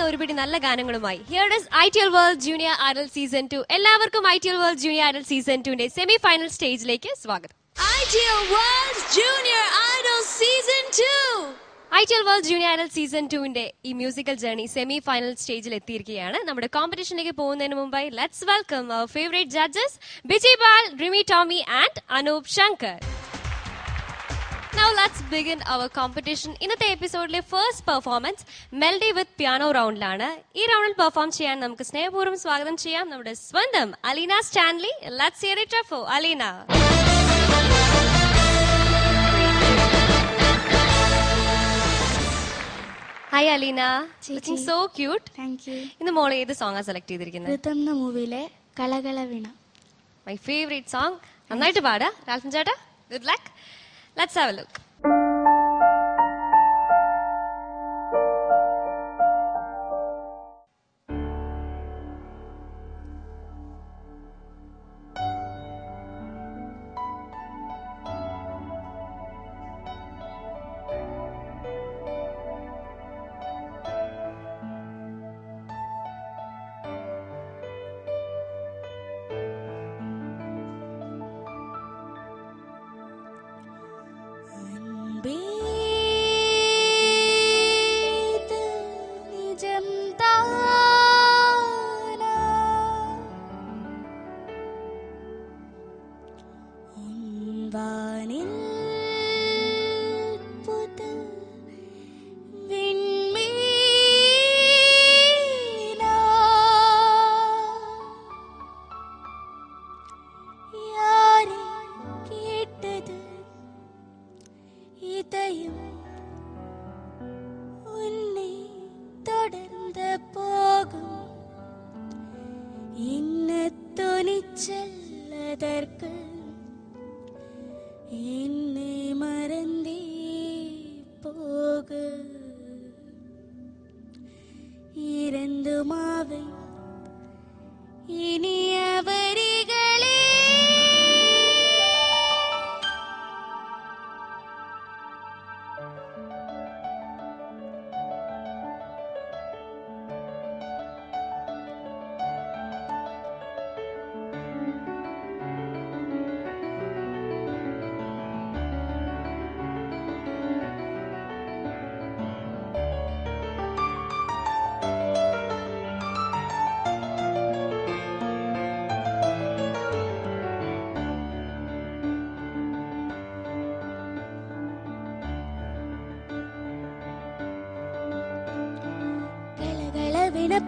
ഒരുപിടി നല്ല ഗാനങ്ങളുമായി here is ITL World Junior Idol Season 2. എല്ലാവർക്കും ITL World Junior Idol Season 2ന്റെ സെമി ഫൈനൽ സ്റ്റേജിലേക്ക് സ്വാഗതം. ITL World Junior Idol Season 2. ITL World Junior Idol Season 2ന്റെ ഈ മ്യൂസിക്കൽ ജേർണി സെമി ഫൈനൽ സ്റ്റേജിൽ എത്തിയിരിക്കുകയാണ്. നമ്മുടെ കോമ്പറ്റീഷനിലേക്ക് പോകുന്നതിന് മുമ്പായി let's welcome our favourite judges Bijibal, Rimi Tomy and Anoop Shankar. Now let's begin our competition. ഇന്നത്തെ എപ്പിസോഡിലെ first performance melody with piano റൗണ്ടിലാണ്. ഈ റൗണ്ടിൽ പെർഫോം ചെയ്യാൻ നമുക്ക് സ്നേഹപൂർവ്വം സ്വാഗതം ചെയ്യാം നമ്മുടെ സ്വന്തം Aleena Stanley. Let's hear it for Alina. Hi Alina, looking so cute. Thank you. ഇന്ന് മോളെ ഏത് സോങ്ങാ സെലക്ട് ചെയ്തിരിക്കുന്നത്? ഋതം എന്ന മൂവിയിലെ കളകള വീണ. My favorite song. നന്നായിട്ട് പാടാ രാൽഫൻ ചേട്ടാ. Good luck. Let's have a look.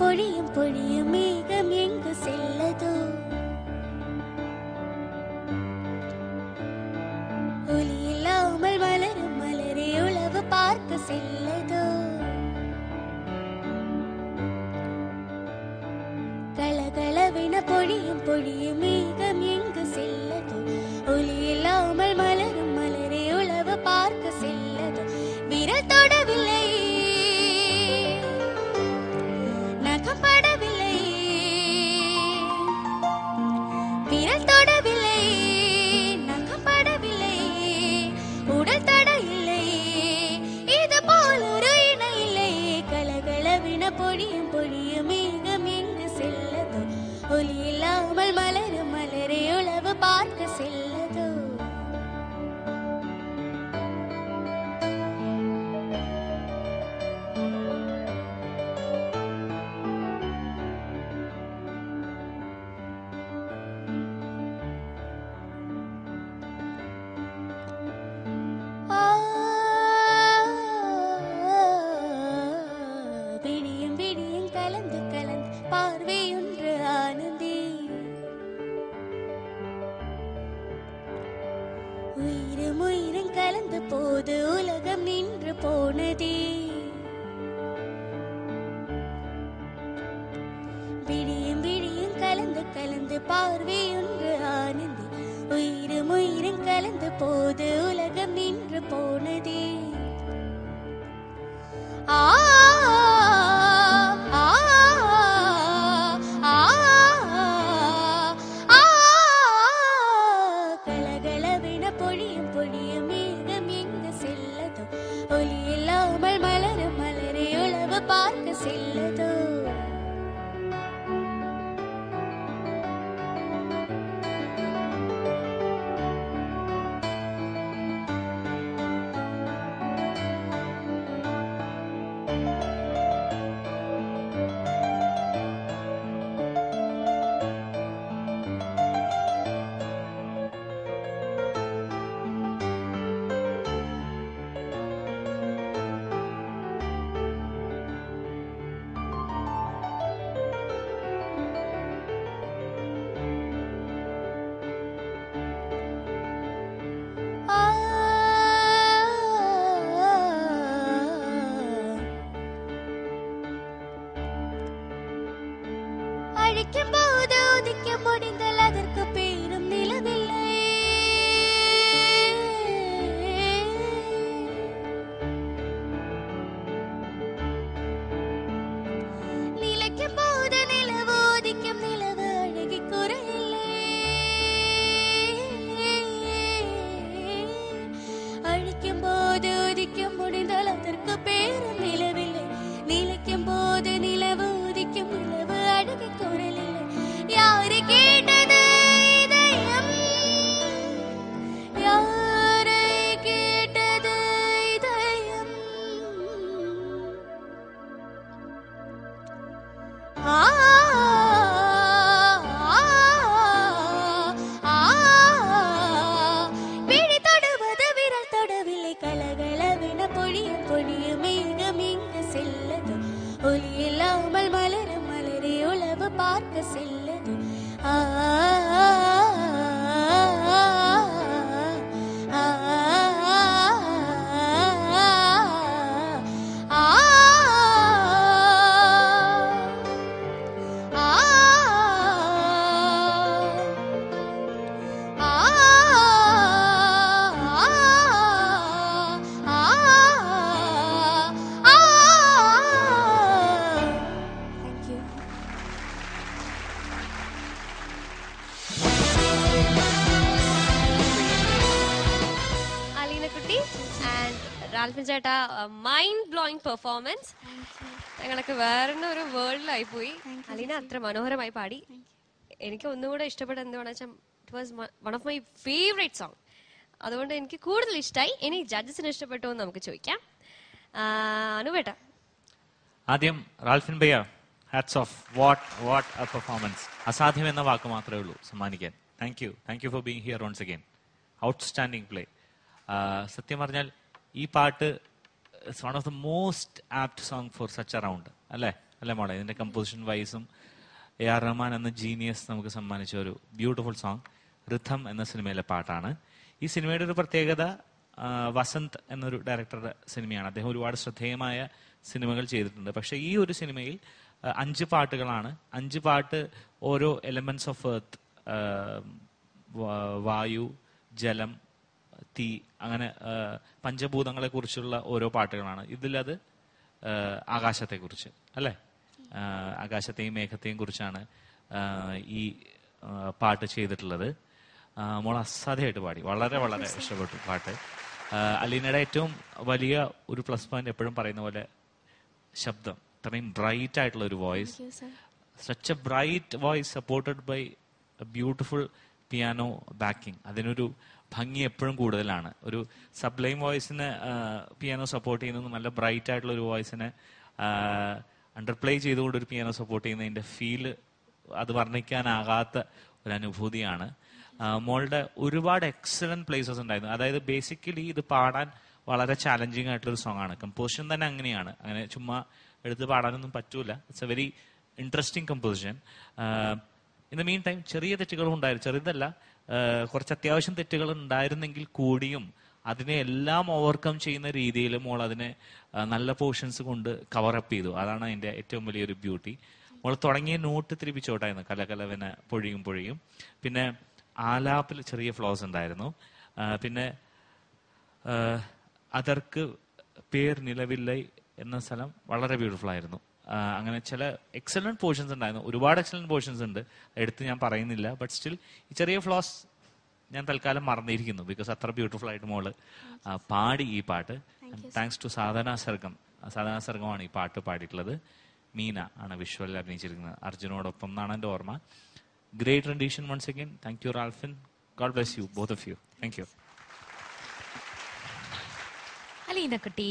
பொழியும் பொழியும் மேகம் எங்கு செல்லதோ, ஒலி இல்லாமல் மலரும் மலரே உளவு பார்க்க செல்லதோ, களகளவென பொழியும் பொழியும் மேகம் எங்கு செல்லதோ, ஒலி இல்லாமல் மலரும் மலரே உளவு பார்க்க செல்லதோ, விரல் தொடவில்லை படவில்லை, விரல் தொடவில்லை நகப்படவில்லை, உடல் தட இல்லை, இது போல் ஒரு இணை இல்லை, கலகலவின பொழியும் பொழியும் மேகம் எங்கு செல்லதோ, ஒலி இல்லாமல் மலரும் மலரே உளவு பார்க்க செல்லதோ. உயிரும் உயிரும் கலந்த போது உலகம் நின்று போனதே, விடியும் விடியும் கலந்து கலந்து பார்வை ஒன்று ஆனந்தி, உயிரும் உயிரும் கலந்த போது உலகம் நின்று போனதே. பொழியும் பொழியும் மேகம் எங்கு செல்லதோ, ஒலி இல்லாமல் மலரும் மலரை உளவு பார்க்க செல்லதோ. റാൽഫിൻ ചേട്ടാ, മൈൻഡ് ബ്ലോയിങ് പെർഫോമൻസ്. ഞങ്ങളൊക്കെ വേറെ ഒരു വേൾഡിലായി പോയി. അലീന അത്ര മനോഹരമായി പാടി. എനിക്ക് ഒന്നുകൂടെ ഇഷ്ടപ്പെട്ട എന്തുവാണെന്ന് വെച്ചാൽ it was one of my favourite song. അതുകൊണ്ട് എനിക്ക് കൂടുതൽ ഇഷ്ടമായി. ഇനി ജഡ്ജസിന് ഇഷ്ടപ്പെട്ടോ എന്ന് നമുക്ക് ചോദിക്കാം. അനുവേട്ട ആദ്യം റാൽഫിൻ ഭയ്യ, hats off. What a performance. അസാധ്യം എന്ന വാക്ക് മാത്രമേ ഉള്ളൂ സമ്മാനിക്കാൻ. Thank you for being here once again. Outstanding play. സത്യം പറഞ്ഞാൽ ഈ പാട്ട് it's one of the most apt song for such a round. അല്ലേ മോളെ? ഇതിന്റെ കമ്പോസിഷൻ വൈസും AR റഹ്മാൻ എന്ന ജീനിയസ് നമുക്ക് സമ്മാനിച്ച ഒരു ബ്യൂട്ടിഫുൾ സോങ് റിഥം എന്ന സിനിമയിലെ പാട്ടാണ്. ഈ സിനിമയുടെ ഒരു പ്രത്യേകത, വസന്ത് എന്നൊരു ഡയറക്ടറുടെ സിനിമയാണ്. അദ്ദേഹം ഒരുപാട് ശ്രദ്ധേയമായ സിനിമകൾ ചെയ്തിട്ടുണ്ട്. പക്ഷെ ഈ ഒരു സിനിമയിൽ 5 പാട്ടുകളാണ്. 5 പാട്ട് ഓരോ എലമെന്റ്സ് ഓഫ് എർത്ത്, വായു, ജലം, തീ, അങ്ങനെ പഞ്ചഭൂതങ്ങളെ കുറിച്ചുള്ള ഓരോ പാട്ടുകളാണ്. ഇതിലത് ആകാശത്തെക്കുറിച്ച്, അല്ലേ? ആകാശത്തെയും മേഘത്തെയും കുറിച്ചാണ് ഈ പാട്ട് ചെയ്തിട്ടുള്ളത്. മോൾ അസാധ്യമായിട്ട് പാടി. വളരെ വളരെ ഇഷ്ടപ്പെട്ടു പാട്ട്. അലീനയുടെ ഏറ്റവും വലിയ ഒരു പ്ലസ് പോയിന്റ് എപ്പോഴും പറയുന്ന പോലെ ശബ്ദം. അത്രയും ബ്രൈറ്റ് ആയിട്ടുള്ള ഒരു voice. Such a bright voice supported by a beautiful piano backing. അതിനൊരു ഭംഗി എപ്പോഴും കൂടുതലാണ്. ഒരു സബ്ലൈം വോയിസിനെ പിയാനോ സപ്പോർട്ട് ചെയ്യുന്നത് നല്ല ബ്രൈറ്റ് ആയിട്ടുള്ള ഒരു വോയിസിനെ അണ്ടർപ്ലേ ചെയ്തുകൊണ്ട് ഒരു പിയാനോ സപ്പോർട്ട് ചെയ്യുന്നതിന്റെ ഫീല് അത് വർണ്ണിക്കാനാകാത്ത ഒരു അനുഭൂതിയാണ്. മോളുടെ ഒരുപാട് എക്സലന്റ് പ്ലേസസ് ഉണ്ടായിരുന്നു. അതായത് ബേസിക്കലി ഇത് പാടാൻ വളരെ ചാലഞ്ചിങ് ആയിട്ടുള്ള ഒരു സോങ് ആണ്. കമ്പോസിഷൻ തന്നെ അങ്ങനെയാണ്. അങ്ങനെ ചുമ്മാ എടുത്ത് പാടാനൊന്നും പറ്റൂല. It's A very interesting composition. In the mean time ചെറിയ തെറ്റുകളും ഉണ്ടായിരുന്നു. ചെറുതല്ല, കുറച്ച് അത്യാവശ്യം തെറ്റുകൾ ഉണ്ടായിരുന്നെങ്കിൽ കൂടിയും അതിനെ എല്ലാം ഓവർകം ചെയ്യുന്ന രീതിയിൽ മോൾ അതിനെ നല്ല പോർഷൻസ് കൊണ്ട് കവറപ്പ് ചെയ്തു. അതാണ് അതിന്റെ ഏറ്റവും വലിയൊരു ബ്യൂട്ടി. മോൾ തുടങ്ങിയ നോട്ട് തിരിപ്പിച്ചോട്ടായിരുന്നു, കലകലവന പൊഴിയും പൊഴിയും. പിന്നെ ആലാപ്പിൽ ചെറിയ ഫ്ലോസ് ഉണ്ടായിരുന്നു. പിന്നെ അതർക്ക് പേർ നിലവില്ലൈ എന്ന സ്ഥലം വളരെ ബ്യൂട്ടിഫുൾ ആയിരുന്നു. അങ്ങനെ ചില എക്സലന്റ് പോർഷൻസ് ഉണ്ടായിരുന്നു. ഒരുപാട് എക്സലന്റ് പോർഷൻസ് ഉണ്ട്, എടുത്ത് ഞാൻ പറയുന്നില്ല. ബട്ട് സ്റ്റിൽ ഈ ചെറിയ ഫ്ലോസ് ഞാൻ തൽക്കാലം മറന്നിരിക്കുന്നു. ബിക്കോസ് അത്ര ബ്യൂട്ടിഫുൾ ആയിട്ട് മോള് പാടി ഈ പാട്ട്. താങ്ക്സ് ടു സാധന സർഗമാണ് ഈ പാട്ട് പാടിയിട്ടുള്ളത്. മീന ആണ് വിഷ്വലിൽ അഭിനയിച്ചിരിക്കുന്നത്, അർജുനോടൊപ്പം എന്നാണ് എൻ്റെ ഓർമ്മ. Great rendition once again. Thank you Ralphin. God bless you both of you. Thank you. Aleena കുട്ടി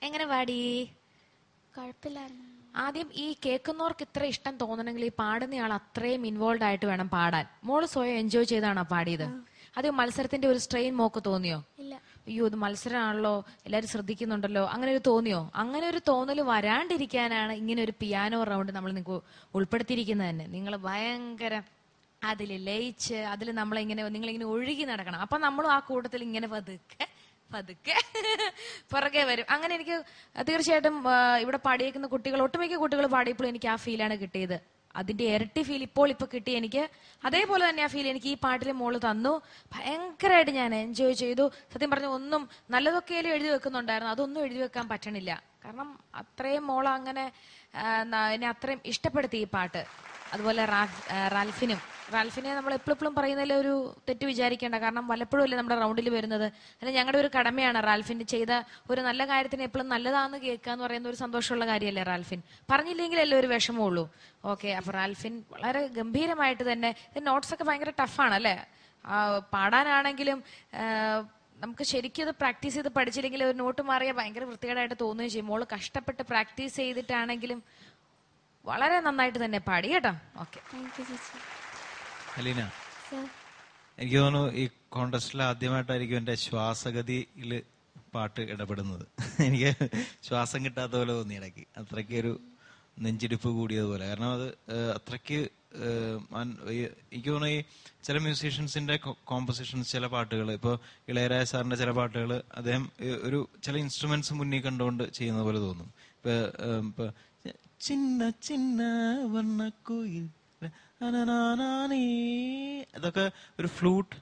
എങ്ങനെ പാടി? കുഴപ്പമില്ലായിരുന്നു. ആദ്യം ഈ കേൾക്കുന്നവർക്ക് ഇത്ര ഇഷ്ടം തോന്നണമെങ്കിൽ ഈ പാടുന്നയാൾ അത്രയും ഇൻവോൾവ് ആയിട്ട് വേണം പാടാൻ. മോള് സ്വയം എൻജോയ് ചെയ്താണോ പാടിയത്? അത് മത്സരത്തിന്റെ ഒരു സ്ട്രെയിൻ മോക്ക് തോന്നിയോ? ഇല്ല. അയ്യോ ഇത് മത്സരമാണല്ലോ, എല്ലാരും ശ്രദ്ധിക്കുന്നുണ്ടല്ലോ, അങ്ങനെ ഒരു തോന്നിയോ? അങ്ങനെ ഒരു തോന്നൽ വരാണ്ടിരിക്കാനാണ് ഇങ്ങനെ ഒരു പിയാനോ റൗണ്ട് നമ്മൾ നിങ്ങൾക്ക് ഉൾപ്പെടുത്തിയിരിക്കുന്നത് തന്നെ. നിങ്ങൾ ഭയങ്കര അതിൽ ലയിച്ച് അതിൽ നിങ്ങളിങ്ങനെ ഒഴുകി നടക്കണം. അപ്പൊ നമ്മളും ആ കൂട്ടത്തിൽ ഇങ്ങനെ പതുക്കെ പുറകെ വരും. അങ്ങനെ എനിക്ക് തീർച്ചയായിട്ടും ഇവിടെ പാടിയേക്കുന്ന കുട്ടികൾ, ഒട്ടുമിക്ക കുട്ടികൾ പാടിയപ്പോൾ എനിക്ക് ആ ഫീലാണ് കിട്ടിയത്. അതിന്റെ ഇരട്ടി ഫീൽ ഇപ്പൊ കിട്ടി എനിക്ക്. അതേപോലെ തന്നെ ആ ഫീൽ എനിക്ക് ഈ പാട്ടിൽ മോള് തന്നു. ഭയങ്കരമായിട്ട് ഞാൻ എൻജോയ് ചെയ്തു. സത്യം പറഞ്ഞ ഒന്നും നല്ലതൊക്കെ എഴുതി വെക്കുന്നുണ്ടായിരുന്നു, അതൊന്നും എഴുതി വെക്കാൻ പറ്റണില്ല. കാരണം അത്രയും മോള അങ്ങനെ എന്നെ അത്രയും ഇഷ്ടപ്പെടുത്തി ഈ പാട്ട്. അതുപോലെ റാൽഫിനെ നമ്മൾ എപ്പോഴും പറയുന്നതിൽ ഒരു തെറ്റ് വിചാരിക്കേണ്ട. കാരണം വല്ലപ്പോഴും അല്ലേ നമ്മുടെ റൗണ്ടിൽ വരുന്നത്. അല്ല, ഞങ്ങളുടെ ഒരു കടമയാണ് റാൽഫിന് ചെയ്ത ഒരു നല്ല കാര്യത്തിന് എപ്പോഴും നല്ലതാന്ന് കേൾക്കുക എന്ന് പറയുന്ന ഒരു സന്തോഷമുള്ള കാര്യമല്ലേ റാൽഫിൻ? പറഞ്ഞില്ലെങ്കിലല്ലേ ഒരു വിഷമമുള്ളൂ. ഓക്കെ, അപ്പൊ റാൽഫിൻ വളരെ ഗംഭീരമായിട്ട് തന്നെ. നോട്ട്സ് ഒക്കെ ഭയങ്കര ടഫാണ് അല്ലേ? പാടാനാണെങ്കിലും നമുക്ക് ശരിക്കും അത് പ്രാക്ടീസ് ചെയ്ത് പഠിച്ചില്ലെങ്കിൽ ഒരു നോട്ട് മാറിയാൽ ഭയങ്കര വൃത്തികേടായിട്ട് തോന്നുകയും ചെയ്യും. മോള് കഷ്ടപ്പെട്ട് പ്രാക്ടീസ് ചെയ്തിട്ടാണെങ്കിലും വളരെ നന്നായിട്ട് തന്നെ പാടി കേട്ടോ. ഓക്കെ, അലീന, എനിക്ക് തോന്നുന്നു ഈ കോൺടെസ്റ്റിൽ ആദ്യമായിട്ടായിരിക്കും എന്റെ ശ്വാസഗതിയിൽ പാട്ട് ഇടപെടുന്നത്. എനിക്ക് ശ്വാസം കിട്ടാത്ത പോലെ തോന്നി ഇടയ്ക്ക്. അത്രയ്ക്ക് ഒരു നെഞ്ചിടിപ്പ് കൂടിയതുപോലെ. കാരണം അത് അത്രയ്ക്ക് എനിക്ക് തോന്നുന്നു ഈ ചില മ്യൂസീഷ്യൻസിന്റെ കോമ്പോസിഷൻസ്, ചില പാട്ടുകൾ, ഇപ്പോൾ ഇളയരാജ സാറിന്റെ ചില പാട്ടുകൾ അദ്ദേഹം ഒരു ചില ഇൻസ്ട്രുമെന്റ്സ് മുന്നിൽ കണ്ടുകൊണ്ട് ചെയ്യുന്ന പോലെ തോന്നും. ഇപ്പൊ ചിന്ന ചിന്ന വർണ്ണക്കുയിൽ അതൊക്കെ ഒരു ഫ്ലൂട്ട്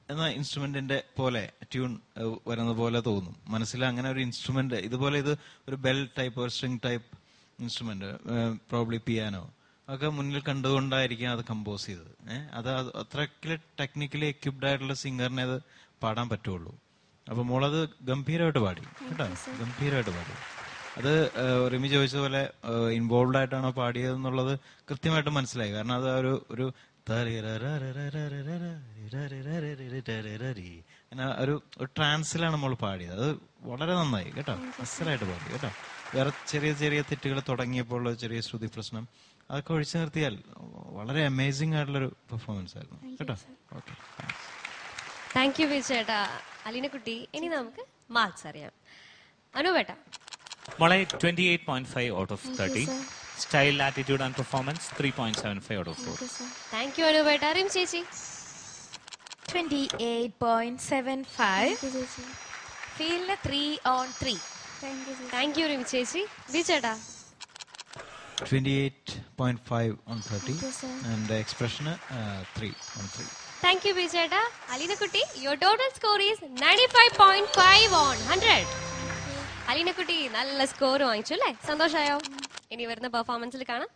എന്ന ഇൻസ്ട്രുമെന്റിന്റെ പോലെ ട്യൂൺ വരുന്ന പോലെ തോന്നും മനസ്സിൽ. അങ്ങനെ ഒരു ഇൻസ്ട്രുമെന്റ് ഇതുപോലെ, ഇത് ഒരു ബെൽ ടൈപ്പ് ഒരു string type instrument, probably piano ഒക്കെ മുന്നിൽ കണ്ടുകൊണ്ടായിരിക്കും അത് കമ്പോസ് ചെയ്തത്. അത് അത്രയ്ക്ക് ടെക്നിക്കലി എക്യുപ്ഡ് ആയിട്ടുള്ള സിംഗറിനെ അത് പാടാൻ പറ്റുള്ളൂ. അപ്പൊ മോളത് ഗംഭീരമായിട്ട് പാടി കേട്ടോ, ഗംഭീരമായിട്ട് പാടി. അത് റിമി ചോദിച്ചതുപോലെ ഇൻവോൾവ് ആയിട്ടാണോ പാടിയതെന്നുള്ളത് കൃത്യമായിട്ട് മനസ്സിലായി. കാരണം അത് ഒരു ഒരു ട്രാൻസിലാണ് നമ്മൾ പാടിയത്. അത് വളരെ നന്നായി കേട്ടോ, അസലായിട്ട് പാടി കേട്ടോ. വേറെ ചെറിയ ചെറിയ തെറ്റുകൾ തുടങ്ങിയപ്പോൾ ചെറിയ ശ്രുതി പ്രശ്നം അതൊക്കെ ഒഴിച്ചു നിർത്തിയാൽ വളരെ അമേസിംഗ് ആയിട്ടുള്ളൊരു പെർഫോമൻസ് ആയിരുന്നു കേട്ടോ. ഓക്കെ, താങ്ക് യു വിജയേട്ടാ. അലീനക്കുട്ടി, ഇനി നമുക്ക് മാർക്സ് അറിയാം. അനുപേട്ട. മോളെ 28.5 out of 30. Style, attitude and performance 3.75 out of 4. Thank you അനുപേട്ട. റിം ചേച്ചി. 28.75. ഫീലിന് 3/3. താങ്ക് യു റിം ചേച്ചി. വിജയേട്ടാ. 28.5 on 30 and the expression 3 on 3. Thank you വിജയേട്ടാ. അലീനക്കുട്ടി, your total score is 95.5 on 100. അലീനക്കുട്ടി നല്ല സ്കോർ വാങ്ങിച്ചു അല്ലേ? സന്തോഷമായോ? ഇനി വരുന്ന പെർഫോമൻസിൽ കാണാം.